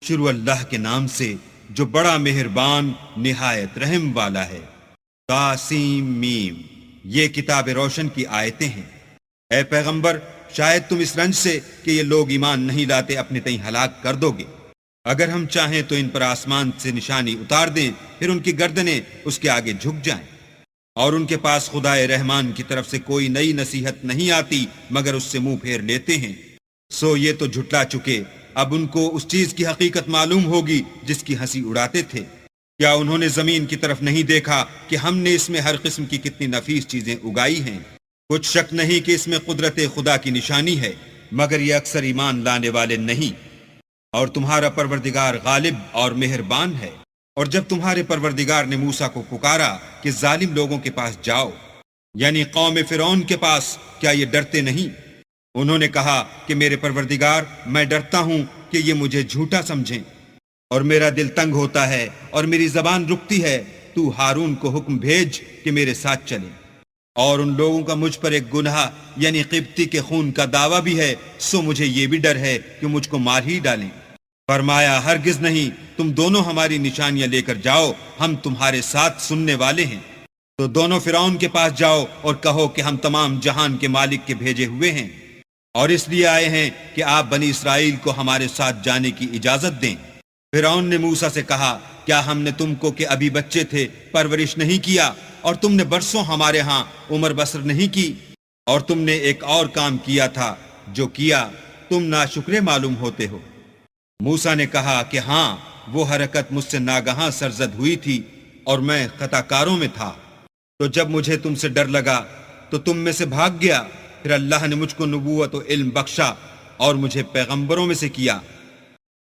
شروع اللہ کے نام سے جو بڑا مہربان نہایت رحم والا ہے۔ طاسیم میم، یہ کتاب روشن کی آیتیں ہیں۔ اے پیغمبر، شاید تم اس رنج سے کہ یہ لوگ ایمان نہیں لاتے اپنے تئیں ہلاک کر دو گے۔ اگر ہم چاہیں تو ان پر آسمان سے نشانی اتار دیں، پھر ان کی گردنیں اس کے آگے جھک جائیں، اور ان کے پاس خدائے رحمان کی طرف سے کوئی نئی نصیحت نہیں آتی مگر اس سے منہ پھیر لیتے ہیں۔ سو یہ تو جھٹلا چکے، اب ان کو اس چیز کی حقیقت معلوم ہوگی جس کی ہنسی اڑاتے تھے۔ کیا انہوں نے زمین کی طرف نہیں دیکھا کہ ہم نے اس میں ہر قسم کی کتنی نفیس چیزیں اگائی ہیں؟ کچھ شک نہیں کہ اس میں قدرت خدا کی نشانی ہے، مگر یہ اکثر ایمان لانے والے نہیں۔ اور تمہارا پروردگار غالب اور مہربان ہے۔ اور جب تمہارے پروردگار نے موسیٰ کو پکارا کہ ظالم لوگوں کے پاس جاؤ، یعنی قوم فرعون کے پاس، کیا یہ ڈرتے نہیں؟ انہوں نے کہا کہ میرے پروردگار، میں ڈرتا ہوں کہ یہ مجھے جھوٹا سمجھیں، اور میرا دل تنگ ہوتا ہے اور میری زبان رکتی ہے۔ تو ہارون کو حکم بھیج کہ میرے ساتھ چلے۔ اور ان لوگوں کا مجھ پر ایک گناہ یعنی قبطی کے خون کا دعویٰ بھی ہے، سو مجھے یہ بھی ڈر ہے کہ مجھ کو مار ہی ڈالیں۔ فرمایا ہرگز نہیں، تم دونوں ہماری نشانیاں لے کر جاؤ، ہم تمہارے ساتھ سننے والے ہیں۔ تو دونوں فرعون کے پاس جاؤ اور کہو کہ ہم تمام جہان کے مالک کے بھیجے ہوئے ہیں، اور اس لیے آئے ہیں کہ آپ بنی اسرائیل کو ہمارے ساتھ جانے کی اجازت دیں۔ فرعون نے موسیٰ سے کہا، کیا ہم نے تم کو کہ ابھی بچے تھے پرورش نہیں کیا، اور تم نے برسوں ہمارے ہاں عمر بسر نہیں کی؟ اور تم نے ایک اور کام کیا تھا، جو کیا تم ناشکرے معلوم ہوتے ہو۔ موسیٰ نے کہا کہ ہاں، وہ حرکت مجھ سے ناگہاں سرزد ہوئی تھی اور میں خطا کاروں میں تھا۔ تو جب مجھے تم سے ڈر لگا تو تم میں سے بھاگ گیا، پھر اللہ نے مجھ کو نبوت و علم بخشا اور مجھے پیغمبروں میں سے کیا۔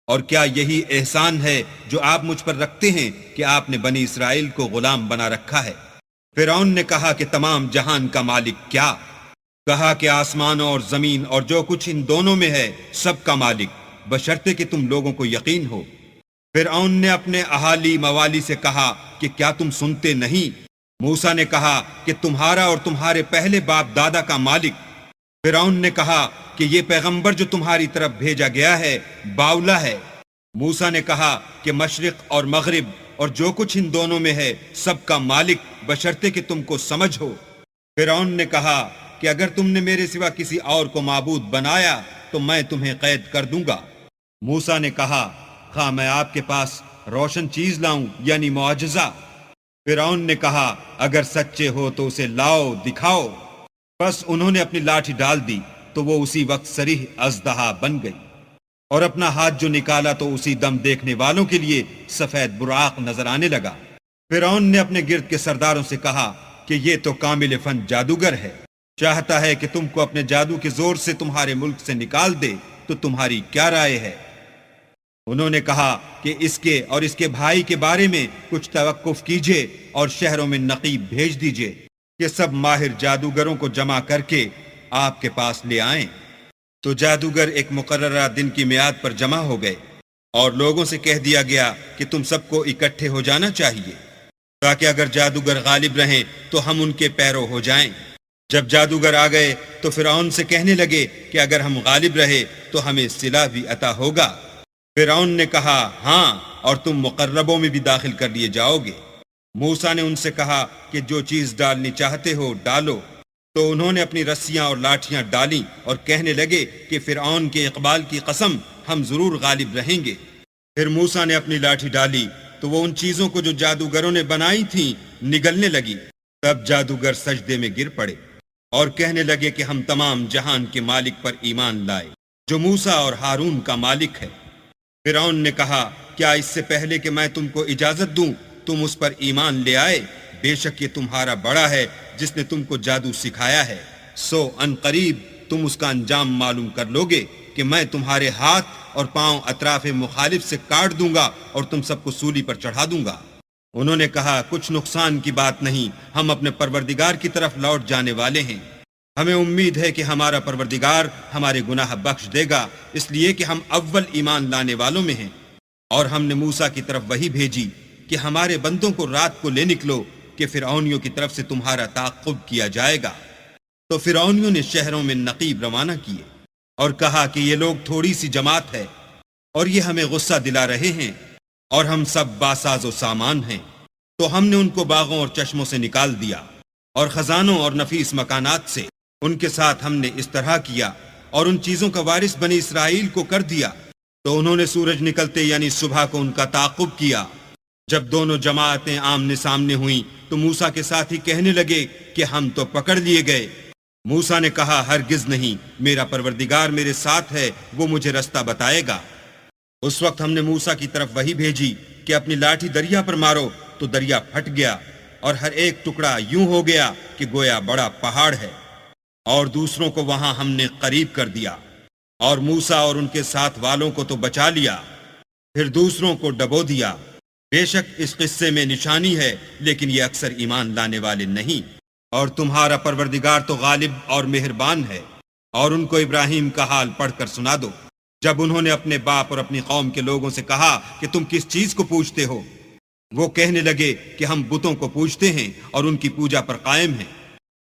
اور کیا یہی احسان ہے جو آپ مجھ پر رکھتے ہیں کہ آپ نے بنی اسرائیل کو غلام بنا رکھا ہے؟ فرعون نے کہا کہ تمام جہان کا مالک کیا؟ کہا کہ آسمان اور زمین اور جو کچھ ان دونوں میں ہے سب کا مالک، بشرطے کہ تم لوگوں کو یقین ہو۔ فرعون نے اپنے اہالی موالی سے کہا کہ کیا تم سنتے نہیں؟ موسیٰ نے کہا کہ تمہارا اور تمہارے پہلے باپ دادا کا مالک۔ فرعون نے کہا کہ یہ پیغمبر جو تمہاری طرف بھیجا گیا ہے باولا ہے۔ موسیٰ نے کہا کہ مشرق اور مغرب اور جو کچھ ان دونوں میں ہے سب کا مالک، بشرطے کہ تم کو سمجھ ہو۔ فرعون نے کہا کہ اگر تم نے میرے سوا کسی اور کو معبود بنایا تو میں تمہیں قید کر دوں گا۔ موسیٰ نے کہا، خواہ میں آپ کے پاس روشن چیز لاؤں یعنی معجزہ؟ فرعون نے کہا، اگر سچے ہو تو اسے لاؤ، دکھاؤ۔ بس انہوں نے اپنی لاٹھی ڈال دی تو وہ اسی وقت صریح اژدہا بن گئی، اور اپنا ہاتھ جو نکالا تو اسی دم دیکھنے والوں کے لیے سفید براق نظر آنے لگا۔ فرعون نے اپنے گرد کے سرداروں سے کہا کہ یہ تو کامل فن جادوگر ہے، چاہتا ہے کہ تم کو اپنے جادو کے زور سے تمہارے ملک سے نکال دے، تو تمہاری کیا رائے ہے؟ انہوں نے کہا کہ اس کے اور اس کے بھائی کے بارے میں کچھ توقف کیجئے اور شہروں میں نقیب بھیج دیجئے کہ سب ماہر جادوگروں کو جمع کر کے آپ کے پاس لے آئیں۔ تو جادوگر ایک مقررہ دن کی میعاد پر جمع ہو گئے، اور لوگوں سے کہہ دیا گیا کہ تم سب کو اکٹھے ہو جانا چاہیے، تاکہ اگر جادوگر غالب رہیں تو ہم ان کے پیرو ہو جائیں۔ جب جادوگر آ گئے تو فرعون سے کہنے لگے کہ اگر ہم غالب رہے تو ہمیں صلہ بھی عطا ہوگا۔ فرعون نے کہا، ہاں، اور تم مقربوں میں بھی داخل کر لیے جاؤ گے۔ موسیٰ نے ان سے کہا کہ جو چیز ڈالنی چاہتے ہو ڈالو۔ تو انہوں نے اپنی رسیاں اور لاٹھیاں ڈالیں اور کہنے لگے کہ فرعون کے اقبال کی قسم، ہم ضرور غالب رہیں گے۔ پھر موسیٰ نے اپنی لاٹھی ڈالی تو وہ ان چیزوں کو جو جادوگروں نے بنائی تھیں نگلنے لگی۔ تب جادوگر سجدے میں گر پڑے اور کہنے لگے کہ ہم تمام جہان کے مالک پر ایمان لائے، جو موسیٰ اور ہارون کا مالک ہے۔ فرعون نے کہا، کیا اس سے پہلے کہ میں تم کو اجازت دوں تم اس پر ایمان لے آئے؟ بے شک یہ تمہارا بڑا ہے جس نے تم کو جادو سکھایا ہے، سو ان قریب تم اس کا انجام معلوم کر لوگے کہ میں تمہارے ہاتھ اور پاؤں اطراف مخالف سے کاٹ دوں گا اور تم سب کو سولی پر چڑھا دوں گا۔ انہوں نے کہا، کچھ نقصان کی بات نہیں، ہم اپنے پروردگار کی طرف لوٹ جانے والے ہیں۔ ہمیں امید ہے کہ ہمارا پروردگار ہمارے گناہ بخش دے گا، اس لیے کہ ہم اول ایمان لانے والوں میں ہیں۔ اور ہم نے موسیٰ کی طرف وحی بھیجی کہ ہمارے بندوں کو رات کو لے نکلو کہ فرعونیوں کی طرف سے تمہارا تعقب کیا جائے گا۔ تو فرعونیوں نے شہروں میں نقیب روانہ کیے اور کہا کہ یہ لوگ تھوڑی سی جماعت ہے، اور یہ ہمیں غصہ دلا رہے ہیں، اور ہم سب باساز و سامان ہیں۔ تو ہم نے ان کو باغوں اور چشموں سے نکال دیا، اور خزانوں اور نفیس مکانات سے ان کے ساتھ ہم نے اس طرح کیا، اور ان چیزوں کا وارث بنی اسرائیل کو کر دیا۔ تو انہوں نے سورج نکلتے یعنی صبح کو ان کا تعاقب کیا۔ جب دونوں جماعتیں آمنے سامنے ہوئیں تو موسیٰ کے ساتھی کہنے لگے کہ ہم تو پکڑ لیے گئے۔ موسیٰ نے کہا، ہرگز نہیں، میرا پروردگار میرے ساتھ ہے، وہ مجھے رستہ بتائے گا۔ اس وقت ہم نے موسیٰ کی طرف وحی بھیجی کہ اپنی لاٹھی دریا پر مارو، تو دریا پھٹ گیا، اور ہر ایک ٹکڑا یوں ہو گیا کہ گویا بڑا پہاڑ ہے، اور دوسروں کو وہاں ہم نے قریب کر دیا، اور موسیٰ اور ان کے ساتھ والوں کو تو بچا لیا، پھر دوسروں کو ڈبو دیا۔ بے شک اس قصے میں نشانی ہے، لیکن یہ اکثر ایمان لانے والے نہیں۔ اور تمہارا پروردگار تو غالب اور مہربان ہے۔ اور ان کو ابراہیم کا حال پڑھ کر سنا دو، جب انہوں نے اپنے باپ اور اپنی قوم کے لوگوں سے کہا کہ تم کس چیز کو پوجتے ہو؟ وہ کہنے لگے کہ ہم بتوں کو پوجتے ہیں اور ان کی پوجا پر قائم ہیں۔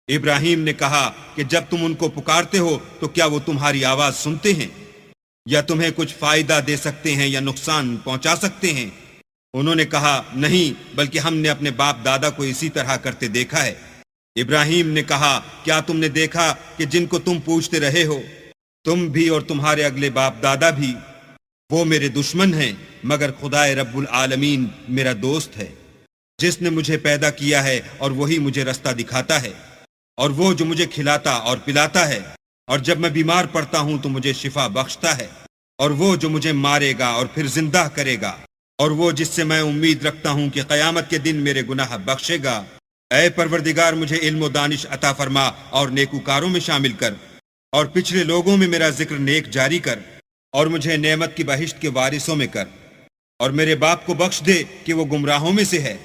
ابراہیم نے کہا کہ جب تم ان کو پکارتے ہو تو کیا وہ تمہاری آواز سنتے ہیں، یا تمہیں کچھ فائدہ دے سکتے ہیں یا نقصان پہنچا سکتے ہیں؟ انہوں نے کہا، نہیں، بلکہ ہم نے اپنے باپ دادا کو اسی طرح کرتے دیکھا ہے۔ ابراہیم نے کہا، کیا تم نے دیکھا کہ جن کو تم پوجتے رہے ہو، تم بھی اور تمہارے اگلے باپ دادا بھی، وہ میرے دشمن ہیں، مگر خدائے رب العالمین میرا دوست ہے، جس نے مجھے پیدا کیا ہے، اور وہی مجھے رستہ دکھاتا ہے، اور وہ جو مجھے کھلاتا اور پلاتا ہے، اور جب میں بیمار پڑتا ہوں تو مجھے شفا بخشتا ہے، اور وہ جو مجھے مارے گا اور پھر زندہ کرے گا، اور وہ جس سے میں امید رکھتا ہوں کہ قیامت کے دن میرے گناہ بخشے گا۔ اے پروردگار، مجھے علم و دانش عطا فرما اور نیکوکاروں میں شامل کر، اور پچھلے لوگوں میں میرا ذکر نیک جاری کر، اور مجھے نعمت کی بہشت کے وارثوں میں کر، اور میرے باپ کو بخش دے کہ وہ گمراہوں میں سے ہے،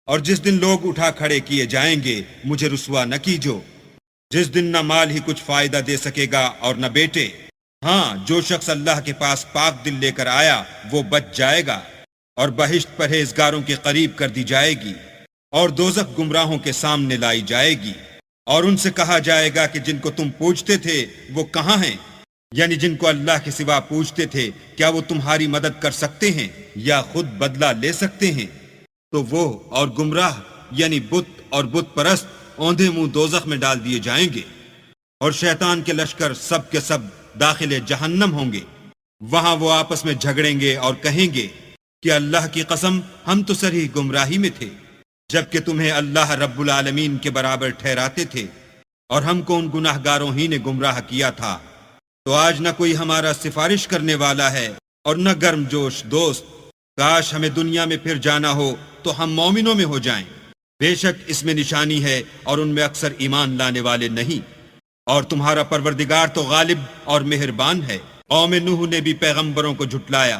اور جس دن لوگ اٹھا کھڑے کیے جائیں گے مجھے رسوا نہ کیجو، جس دن نہ مال ہی کچھ فائدہ دے سکے گا اور نہ بیٹے۔ ہاں، جو شخص اللہ کے پاس پاک دل لے کر آیا وہ بچ جائے گا، اور بہشت پرہیزگاروں کے قریب کر دی جائے گی، اور دوزخ گمراہوں کے سامنے لائی جائے گی، اور ان سے کہا جائے گا کہ جن کو تم پوجتے تھے وہ کہاں ہیں؟ یعنی جن کو اللہ کے سوا پوجتے تھے، کیا وہ تمہاری مدد کر سکتے ہیں یا خود بدلہ لے سکتے ہیں؟ تو وہ اور گمراہ یعنی بت اور بت پرست اوندھے منہ دوزخ میں ڈال دیے جائیں گے، اور شیطان کے لشکر سب کے سب داخل جہنم ہوں گے۔ وہاں وہ آپس میں جھگڑیں گے اور کہیں گے کہ اللہ کی قسم، ہم تو سری گمراہی میں تھے، جبکہ تمہیں اللہ رب العالمین کے برابر ٹھہراتے تھے، اور ہم کو ان گناہ گاروں ہی نے گمراہ کیا تھا۔ تو آج نہ کوئی ہمارا سفارش کرنے والا ہے اور نہ گرم جوش دوست۔ کاش ہمیں دنیا میں پھر جانا ہو تو ہم مومنوں میں ہو جائیں۔ بے شک اس میں نشانی ہے، اور ان میں اکثر ایمان لانے والے نہیں۔ اور تمہارا پروردگار تو غالب اور مہربان ہے۔ قوم نوح نے بھی پیغمبروں کو جھٹلایا،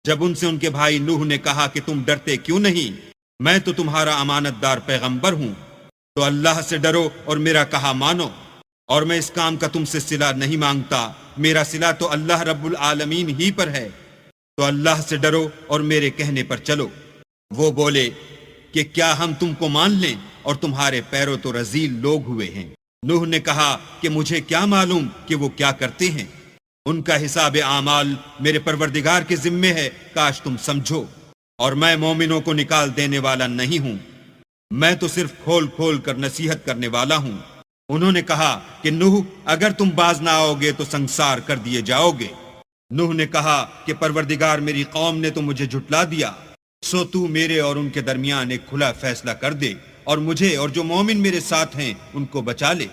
جب ان سے ان کے بھائی نوح نے کہا کہ تم ڈرتے کیوں نہیں؟ میں تو تمہارا امانت دار پیغمبر ہوں، تو اللہ سے ڈرو اور میرا کہا مانو، اور میں اس کام کا تم سے صلہ نہیں مانگتا، میرا صلہ تو اللہ رب العالمین ہی پر ہے، تو اللہ سے ڈرو اور میرے کہنے پر چلو۔ وہ بولے کہ کیا ہم تم کو مان لیں، اور تمہارے پیروں تو رذیل لوگ ہوئے ہیں۔ نوح نے کہا کہ مجھے کیا معلوم کہ وہ کیا کرتے ہیں، ان کا حساب اعمال میرے پروردگار کے ذمے ہے، کاش تم سمجھو، اور میں مومنوں کو نکال دینے والا نہیں ہوں، میں تو صرف کھول کھول کر نصیحت کرنے والا ہوں۔ انہوں نے کہا کہ نوح، اگر تم باز نہ آؤ گے تو سنسار کر دیے جاؤ گے۔ نوح نے کہا کہ پروردگار، میری قوم نے تو مجھے جھٹلا دیا، سو تو میرے اور ان کے درمیان ایک کھلا فیصلہ کر دے، اور مجھے اور جو مومن میرے ساتھ ہیں ان کو بچا لے۔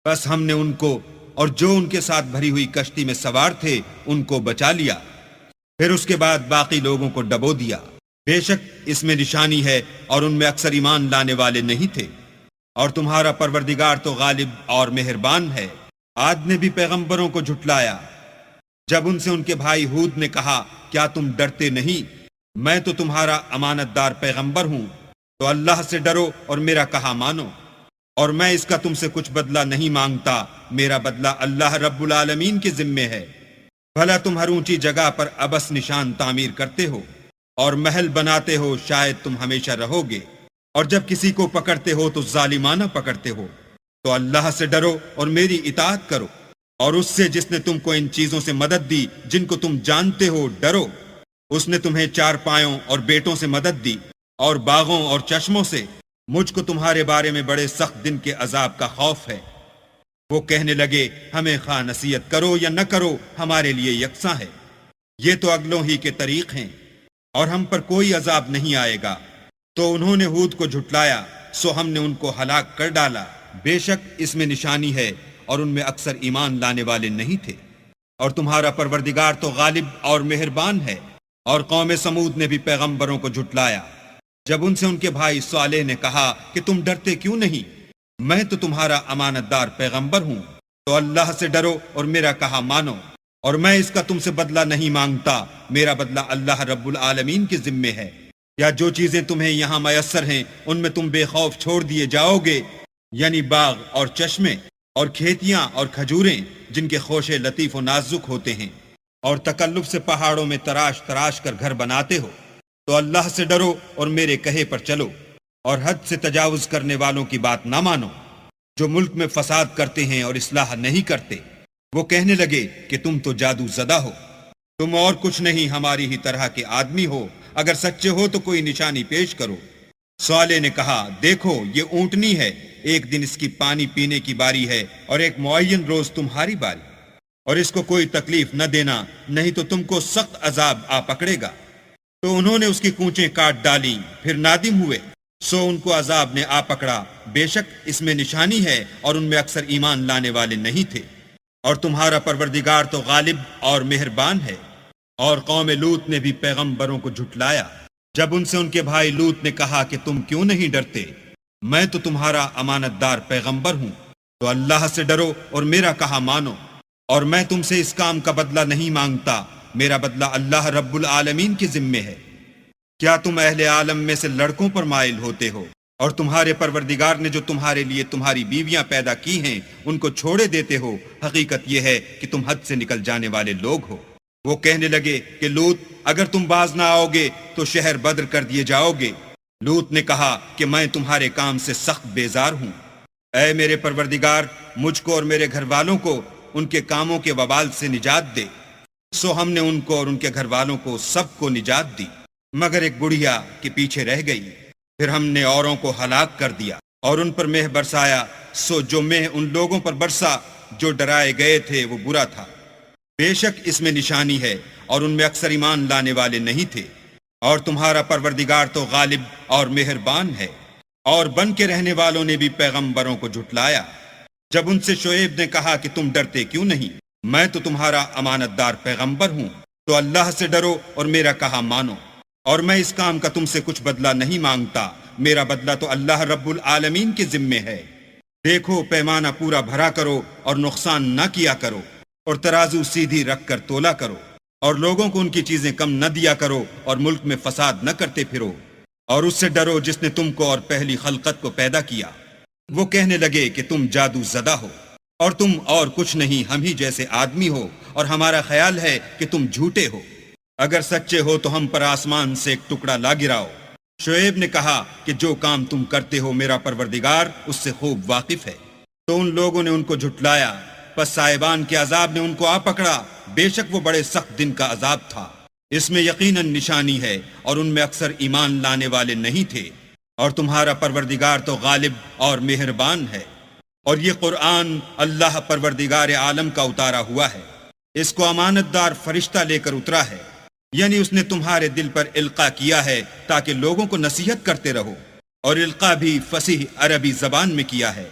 بس ہم نے ان کو اور جو ان کے ساتھ بھری ہوئی کشتی میں سوار تھے ان کو بچا لیا، پھر اس کے بعد باقی لوگوں کو ڈبو دیا۔ بے شک اس میں نشانی ہے، اور ان میں اکثر ایمان لانے والے نہیں تھے۔ اور تمہارا پروردگار تو غالب اور مہربان ہے۔ عاد نے بھی پیغمبروں کو جھٹلایا، جب ان سے ان کے بھائی ہود نے کہا کیا تم ڈرتے نہیں؟ میں تو تمہارا امانت دار پیغمبر ہوں، تو اللہ سے ڈرو اور میرا کہا مانو، اور میں اس کا تم سے کچھ بدلہ نہیں مانگتا، میرا بدلہ اللہ رب العالمین کے ذمے ہے۔ بھلا تم ہر اونچی جگہ پر ابس نشان تعمیر کرتے ہو اور محل بناتے ہو، شاید تم ہمیشہ رہو گے، اور جب کسی کو پکڑتے ہو تو ظالمانہ پکڑتے ہو، تو اللہ سے ڈرو اور میری اطاعت کرو۔ اور اس سے جس نے تم کو ان چیزوں سے مدد دی جن کو تم جانتے ہو ڈرو۔ اس نے تمہیں چار پایوں اور بیٹوں سے مدد دی اور باغوں اور چشموں سے۔ مجھ کو تمہارے بارے میں بڑے سخت دن کے عذاب کا خوف ہے۔ وہ کہنے لگے ہمیں خواہ نصیحت کرو یا نہ کرو ہمارے لیے یکساں ہے، یہ تو اگلوں ہی کے طریق ہیں اور ہم پر کوئی عذاب نہیں آئے گا۔ تو انہوں نے ہود کو جھٹلایا، سو ہم نے ان کو ہلاک کر ڈالا۔ بے شک اس میں نشانی ہے اور ان میں اکثر ایمان لانے والے نہیں تھے۔ اور تمہارا پروردگار تو غالب اور مہربان ہے۔ اور قوم سمود نے بھی پیغمبروں کو جھٹلایا جب ان سے ان کے بھائی صالح نے کہا کہ تم ڈرتے کیوں نہیں، میں تو تمہارا امانت دار پیغمبر ہوں، تو اللہ سے ڈرو اور میرا کہا مانو، اور میں اس کا تم سے بدلہ نہیں مانگتا، میرا بدلہ اللہ رب العالمین کے ذمے ہے۔ یا جو چیزیں تمہیں یہاں میسر ہیں ان میں تم بے خوف چھوڑ دیے جاؤ گے، یعنی باغ اور چشمے اور کھیتیاں اور کھجوریں جن کے خوشے لطیف و نازک ہوتے ہیں، اور تکلف سے پہاڑوں میں تراش تراش کر گھر بناتے ہو، تو اللہ سے ڈرو اور میرے کہے پر چلو، اور حد سے تجاوز کرنے والوں کی بات نہ مانو جو ملک میں فساد کرتے ہیں اور اصلاح نہیں کرتے۔ وہ کہنے لگے کہ تم تو جادو زدہ ہو، تم اور کچھ نہیں ہماری ہی طرح کے آدمی ہو، اگر سچے ہو تو کوئی نشانی پیش کرو۔ صالح نے کہا دیکھو یہ اونٹنی ہے، ایک دن اس کی پانی پینے کی باری ہے اور ایک معین روز تمہاری باری، اور اس کو کوئی تکلیف نہ دینا نہیں تو تم کو سخت عذاب آ پکڑے گا۔ تو انہوں نے اس کی کونچیں کاٹ ڈالیں، پھر نادم ہوئے، سو ان کو عذاب نے آ پکڑا۔ بے شک اس میں نشانی ہے اور ان میں اکثر ایمان لانے والے نہیں تھے۔ اور تمہارا پروردگار تو غالب اور مہربان ہے۔ اور قوم لوط نے بھی پیغمبروں کو جھٹلایا جب ان سے ان کے بھائی لوط نے کہا کہ تم کیوں نہیں ڈرتے، میں تو تمہارا امانت دار پیغمبر ہوں، تو اللہ سے ڈرو اور میرا کہا مانو، اور میں تم سے اس کام کا بدلہ نہیں مانگتا، میرا بدلہ اللہ رب العالمین کے ذمے ہے۔ کیا تم اہل عالم میں سے لڑکوں پر مائل ہوتے ہو اور تمہارے پروردگار نے جو تمہارے لیے تمہاری بیویاں پیدا کی ہیں ان کو چھوڑے دیتے ہو؟ حقیقت یہ ہے کہ تم حد سے نکل جانے والے لوگ ہو۔ وہ کہنے لگے کہ لوط اگر تم باز نہ آؤ گے تو شہر بدر کر دیے جاؤ گے۔ لوط نے کہا کہ میں تمہارے کام سے سخت بیزار ہوں، اے میرے پروردگار مجھ کو اور میرے گھر والوں کو ان کے کاموں کے وبال سے نجات دے۔ سو ہم نے ان کو اور ان کے گھر والوں کو سب کو نجات دی، مگر ایک بڑھیا کے پیچھے رہ گئی۔ پھر ہم نے اوروں کو ہلاک کر دیا اور ان پر مہ برسایا، سو جو مہ ان لوگوں پر برسا جو ڈرائے گئے تھے وہ برا تھا۔ بے شک اس میں نشانی ہے اور ان میں اکثر ایمان لانے والے نہیں تھے۔ اور تمہارا پروردگار تو غالب اور مہربان ہے۔ اور بن کے رہنے والوں نے بھی پیغمبروں کو جھٹلایا جب ان سے شعیب نے کہا کہ تم ڈرتے کیوں نہیں، میں تو تمہارا امانت دار پیغمبر ہوں، تو اللہ سے ڈرو اور میرا کہا مانو، اور میں اس کام کا تم سے کچھ بدلہ نہیں مانگتا، میرا بدلہ تو اللہ رب العالمین کے ذمے ہے۔ دیکھو پیمانہ پورا بھرا کرو اور نقصان نہ کیا کرو، اور ترازو سیدھی رکھ کر تولا کرو، اور لوگوں کو ان کی چیزیں کم نہ دیا کرو، اور ملک میں فساد نہ کرتے پھرو، اور اس سے ڈرو جس نے تم کو اور پہلی خلقت کو پیدا کیا۔ وہ کہنے لگے کہ تم جادو زدہ ہو اور تم اور کچھ نہیں ہم ہی جیسے آدمی ہو، اور ہمارا خیال ہے کہ تم جھوٹے ہو۔ اگر سچے ہو تو ہم پر آسمان سے ایک ٹکڑا لا گراؤ۔ شعیب نے کہا کہ جو کام تم کرتے ہو میرا پروردگار اس سے خوب واقف ہے۔ تو ان لوگوں نے ان کو جھٹلایا، پس صاحبان کے عذاب نے ان کو آ پکڑا، بے شک وہ بڑے سخت دن کا عذاب تھا۔ اس میں یقیناً نشانی ہے اور ان میں اکثر ایمان لانے والے نہیں تھے۔ اور تمہارا پروردگار تو غالب اور مہربان ہے۔ اور یہ قرآن اللہ پروردگار عالم کا اتارا ہوا ہے، اس کو امانت دار فرشتہ لے کر اترا ہے، یعنی اس نے تمہارے دل پر القاء کیا ہے تاکہ لوگوں کو نصیحت کرتے رہو، اور القاء بھی فصیح عربی زبان میں کیا ہے۔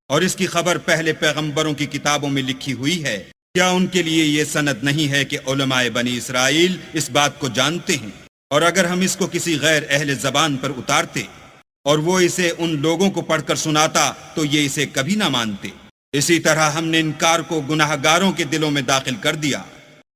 اور اس کی خبر پہلے پیغمبروں کی کتابوں میں لکھی ہوئی ہے۔ کیا ان کے لیے یہ سند نہیں ہے کہ علماء بنی اسرائیل اس بات کو جانتے ہیں؟ اور اگر ہم اس کو کسی غیر اہل زبان پر اتارتے اور وہ اسے ان لوگوں کو پڑھ کر سناتا تو یہ اسے کبھی نہ مانتے۔ اسی طرح ہم نے انکار کو گناہ گاروں کے دلوں میں داخل کر دیا،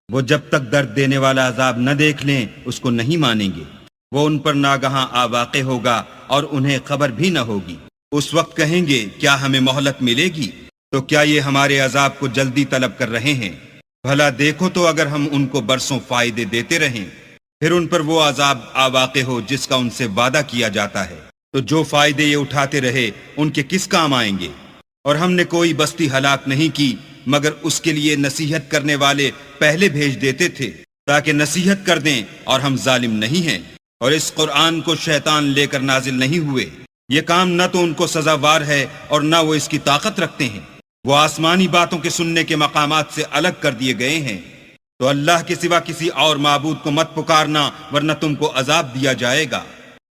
وہ جب تک درد دینے والا عذاب نہ دیکھ لیں اس کو نہیں مانیں گے۔ وہ ان پر ناگہاں آ واقع ہوگا اور انہیں خبر بھی نہ ہوگی۔ اس وقت کہیں گے کیا ہمیں مہلت ملے گی؟ تو کیا یہ ہمارے عذاب کو جلدی طلب کر رہے ہیں؟ بھلا دیکھو تو اگر ہم ان کو برسوں فائدے دیتے رہیں پھر ان پر وہ عذاب آ واقع ہو جس کا ان سے وعدہ کیا جاتا ہے، تو جو فائدے یہ اٹھاتے رہے ان کے کس کام آئیں گے؟ اور ہم نے کوئی بستی ہلاک نہیں کی مگر اس کے لیے نصیحت کرنے والے پہلے بھیج دیتے تھے تاکہ نصیحت کر دیں، اور ہم ظالم نہیں ہیں۔ اور اس قرآن کو شیطان لے کر نازل نہیں ہوئے، یہ کام نہ تو ان کو سزاوار ہے اور نہ وہ اس کی طاقت رکھتے ہیں۔ وہ آسمانی باتوں کے سننے کے مقامات سے الگ کر دیے گئے ہیں۔ تو اللہ کے سوا کسی اور معبود کو مت پکارنا، ورنہ تم کو عذاب دیا جائے گا۔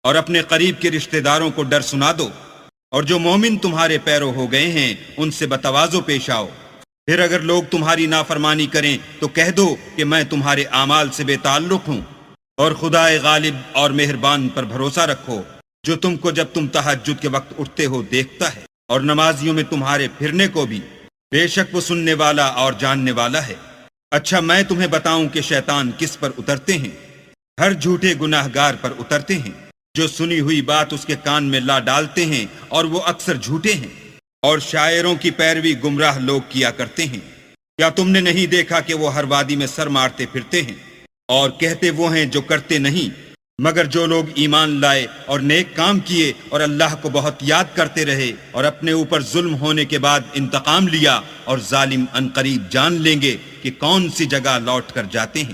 اور اپنے قریب کے رشتہ داروں کو ڈر سنا دو، اور جو مومن تمہارے پیرو ہو گئے ہیں ان سے بتواضع پیش آؤ۔ پھر اگر لوگ تمہاری نافرمانی کریں تو کہہ دو کہ میں تمہارے اعمال سے بے تعلق ہوں، اور خدائے غالب اور مہربان پر بھروسہ رکھو، جو تم کو جب تم تہجد کے وقت اٹھتے ہو دیکھتا ہے، اور نمازیوں میں تمہارے پھرنے کو بھی۔ بے شک وہ سننے والا اور جاننے والا ہے۔ اچھا میں تمہیں بتاؤں کہ شیطان کس پر اترتے ہیں؟ ہر جھوٹے گناہ گار پر اترتے ہیں، جو سنی ہوئی بات اس کے کان میں لا ڈالتے ہیں، اور وہ اکثر جھوٹے ہیں۔ اور شاعروں کی پیروی گمراہ لوگ کیا کرتے ہیں۔ کیا تم نے نہیں دیکھا کہ وہ ہر وادی میں سر مارتے پھرتے ہیں، اور کہتے وہ ہیں جو کرتے نہیں، مگر جو لوگ ایمان لائے اور نیک کام کیے اور اللہ کو بہت یاد کرتے رہے اور اپنے اوپر ظلم ہونے کے بعد انتقام لیا، اور ظالم عنقریب جان لیں گے کہ کون سی جگہ لوٹ کر جاتے ہیں۔